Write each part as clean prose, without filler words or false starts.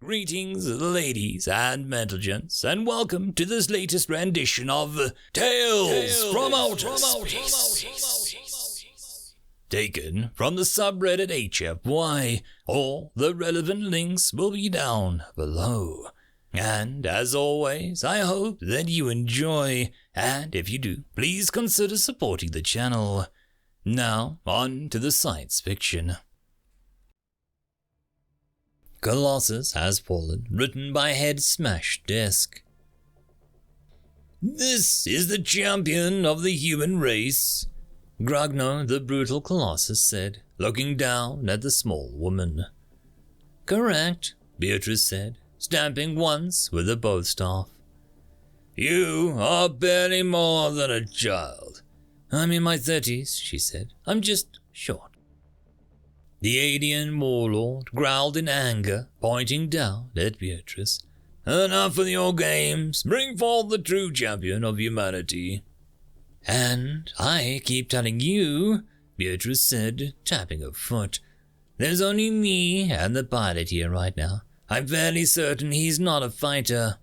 Greetings, ladies and gentlemen, and welcome to this latest rendition of Tales from Outer Space. Taken from the subreddit HFY. All the relevant links will be down below. And as always, I hope that you enjoy, and if you do, please consider supporting the channel. Now, on to the science fiction. Colossus has fallen, written by HeadSmashDesk. This is the champion of the human race, Grogno the brutal Colossus said, looking down at the small woman. Correct, Beatrice said, stamping once with a bowstaff. You are barely more than a child. I'm in my 30s, she said. I'm just short. The alien warlord growled in anger, pointing down at Beatrice. Enough of your games. Bring forth the true champion of humanity. And I keep telling you, Beatrice said, tapping her foot. There's only me and the pilot here right now. I'm fairly certain he's not a fighter.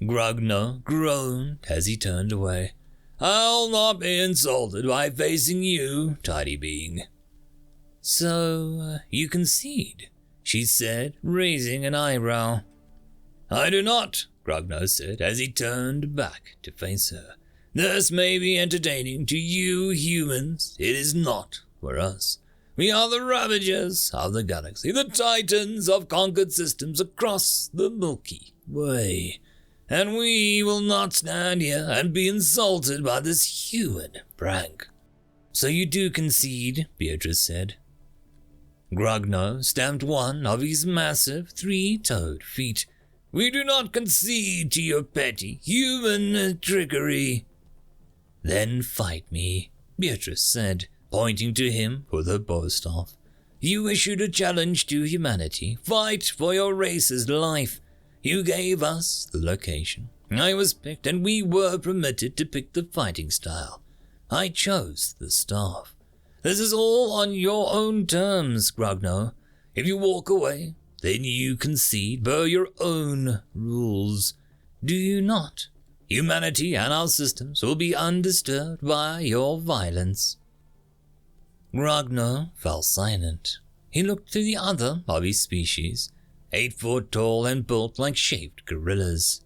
Grogno groaned as he turned away. I'll not be insulted by facing you, tiny being. So, you concede, she said, raising an eyebrow. I do not, Grogno said as he turned back to face her. This may be entertaining to you humans. It is not for us. We are the ravagers of the galaxy, the titans of conquered systems across the Milky Way. And we will not stand here and be insulted by this human prank. So you do concede, Beatrice said. Grogno stamped one of his massive three-toed feet. We do not concede to your petty human trickery. Then fight me, Beatrice said, pointing to him with her bowstaff. You issued a challenge to humanity. Fight for your race's life. You gave us the location. I was picked and we were permitted to pick the fighting style. I chose the staff. This is all on your own terms, Grogno. If you walk away, then you concede per your own rules. Do you not? Humanity and our systems will be undisturbed by your violence. Grogno fell silent. He looked to the other of his species, 8 foot tall and built like shaved gorillas.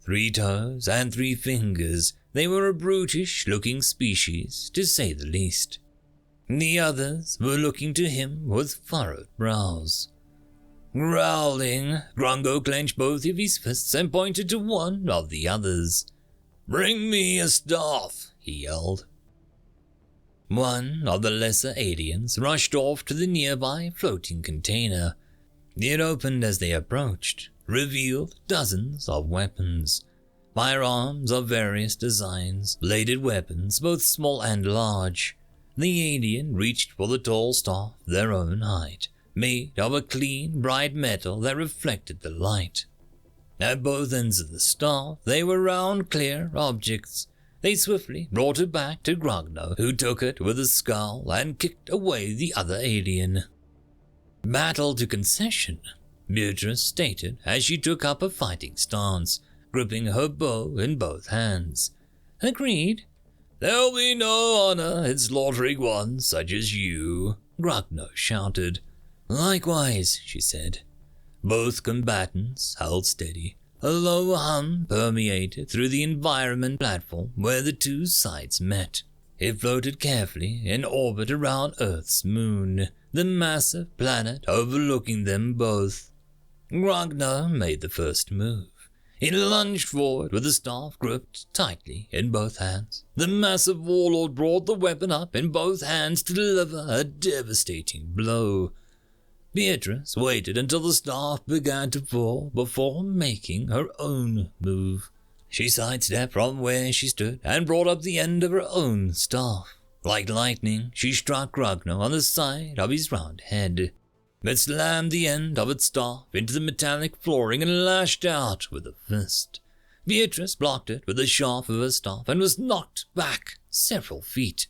3 toes and 3 fingers, they were a brutish-looking species, to say the least. The others were looking to him with furrowed brows. Growling, Grogno clenched both of his fists and pointed to one of the others. Bring me a staff, he yelled. One of the lesser aliens rushed off to the nearby floating container. It opened as they approached, revealed dozens of weapons. Firearms of various designs, bladed weapons, both small and large. The alien reached for the tall staff their own height, made of a clean, bright metal that reflected the light. At both ends of the staff, they were round, clear objects. They swiftly brought it back to Grogno, who took it with a scowl and kicked away the other alien. Battle to concession, Beatrice stated as she took up a fighting stance, gripping her bow in both hands. Agreed. There'll be no honor in slaughtering one such as you, Grogno shouted. Likewise, she said. Both combatants held steady. A low hum permeated through the environment platform where the two sides met. It floated carefully in orbit around Earth's moon, the massive planet overlooking them both. Grogno made the first move. He lunged forward with the staff gripped tightly in both hands. The massive warlord brought the weapon up in both hands to deliver a devastating blow. Beatrice waited until the staff began to fall before making her own move. She sidestepped from where she stood and brought up the end of her own staff. Like lightning, she struck Grogno on the side of his round head. It slammed the end of its staff into the metallic flooring and lashed out with a fist. Beatrice blocked it with the shaft of her staff and was knocked back several feet.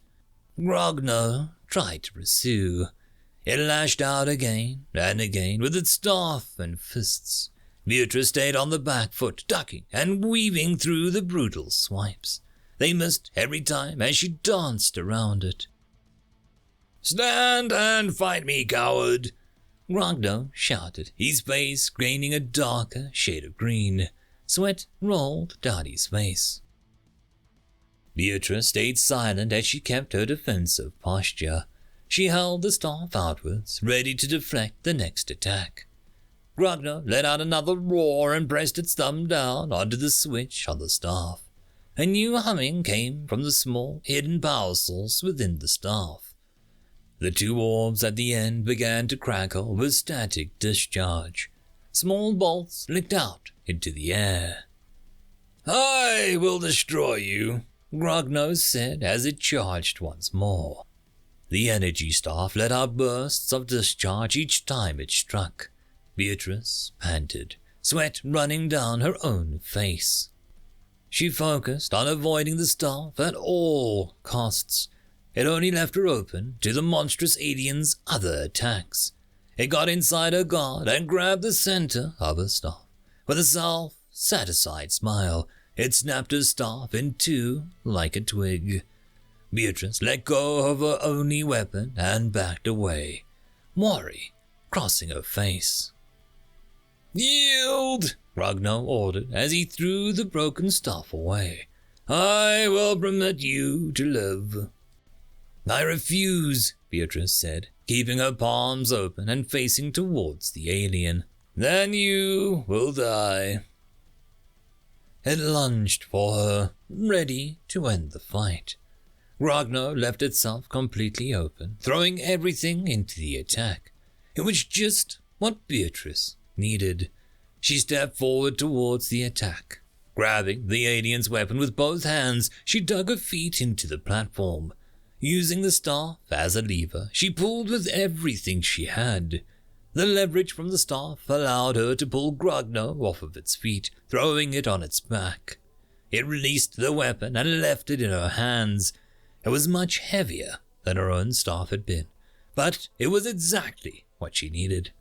Grogno tried to pursue. It lashed out again and again with its staff and fists. Beatrice stayed on the back foot, ducking and weaving through the brutal swipes. They missed every time as she danced around it. "Stand and fight me, coward!" Grogno shouted, his face gaining a darker shade of green. Sweat rolled down his face. Beatrice stayed silent as she kept her defensive posture. She held the staff outwards, ready to deflect the next attack. Grogno let out another roar and pressed its thumb down onto the switch on the staff. A new humming came from the small, hidden power source within the staff. The two orbs at the end began to crackle with static discharge. Small bolts licked out into the air. "I will destroy you," Grogno said as it charged once more. The energy staff let out bursts of discharge each time it struck. Beatrice panted, sweat running down her own face. She focused on avoiding the staff at all costs. It only left her open to the monstrous alien's other attacks. It got inside her guard and grabbed the center of her staff. With a self-satisfied smile, it snapped her staff in two like a twig. Beatrice let go of her only weapon and backed away, worry crossing her face. "Yield!" Grogno ordered as he threw the broken staff away. "I will permit you to live." "I refuse," Beatrice said, keeping her palms open and facing towards the alien. "Then you will die." It lunged for her, ready to end the fight. Grogno left itself completely open, throwing everything into the attack. It was just what Beatrice needed. She stepped forward towards the attack. Grabbing the alien's weapon with both hands, she dug her feet into the platform. Using the staff as a lever, she pulled with everything she had. The leverage from the staff allowed her to pull Grogno off of its feet, throwing it on its back. It released the weapon and left it in her hands. It was much heavier than her own staff had been, but it was exactly what she needed.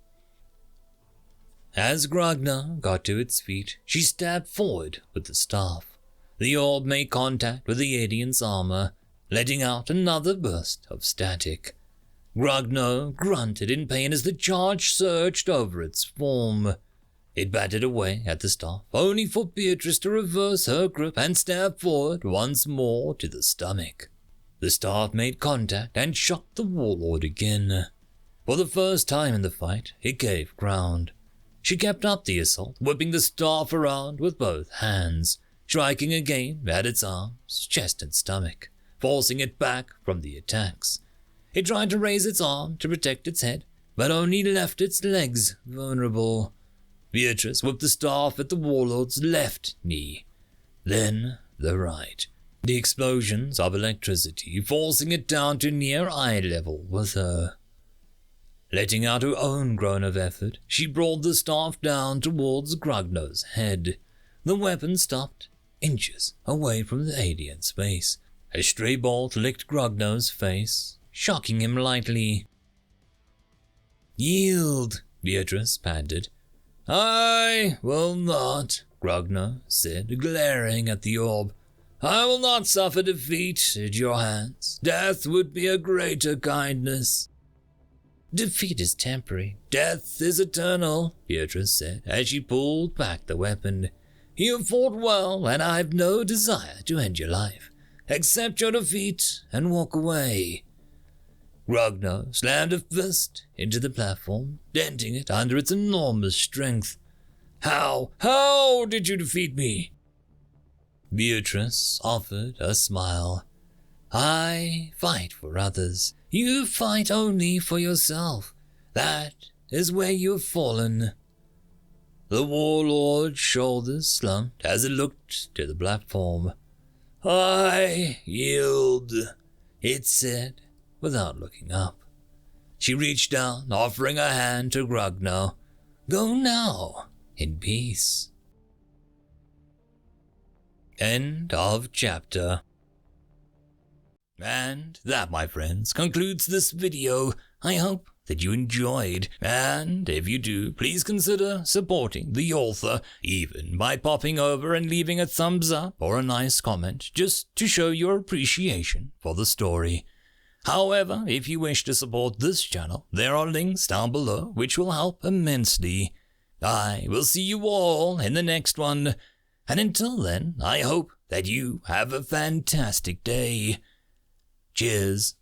As Grogno got to its feet, she stabbed forward with the staff. The orb made contact with the alien's armor, letting out another burst of static. Grogno grunted in pain as the charge surged over its form. It batted away at the staff, only for Beatrice to reverse her grip and stab forward once more to the stomach. The staff made contact and shocked the warlord again. For the first time in the fight, it gave ground. She kept up the assault, whipping the staff around with both hands, striking again at its arms, chest and stomach, forcing it back from the attacks. It tried to raise its arm to protect its head, but only left its legs vulnerable. Beatrice whipped the staff at the warlord's left knee, then the right. The explosions of electricity forcing it down to near eye level with her. Letting out her own groan of effort, she brought the staff down towards Grogno's head. The weapon stopped inches away from the alien's face. A stray bolt licked Grogno's face, shocking him lightly. "Yield," Beatrice panted. "I will not," Grogno said, glaring at the orb. "I will not suffer defeat at your hands. Death would be a greater kindness." "Defeat is temporary. Death is eternal," Beatrice said as she pulled back the weapon. "You fought well, and I have no desire to end your life. Accept your defeat and walk away." Grogno slammed a fist into the platform, denting it under its enormous strength. How did you defeat me?" Beatrice offered a smile. "I fight for others. You fight only for yourself. That is where you have fallen." The warlord's shoulders slumped as it looked to the platform. "I yield," it said, without looking up. She reached down, offering a hand to Grogno. "Go now, in peace." End of chapter. And that, my friends, concludes this video. I hope that you enjoyed, and if you do, please consider supporting the author, even by popping over and leaving a thumbs up or a nice comment, just to show your appreciation for the story. However, if you wish to support this channel, there are links down below which will help immensely. I will see you all in the next one, and until then, I hope that you have a fantastic day. Cheers.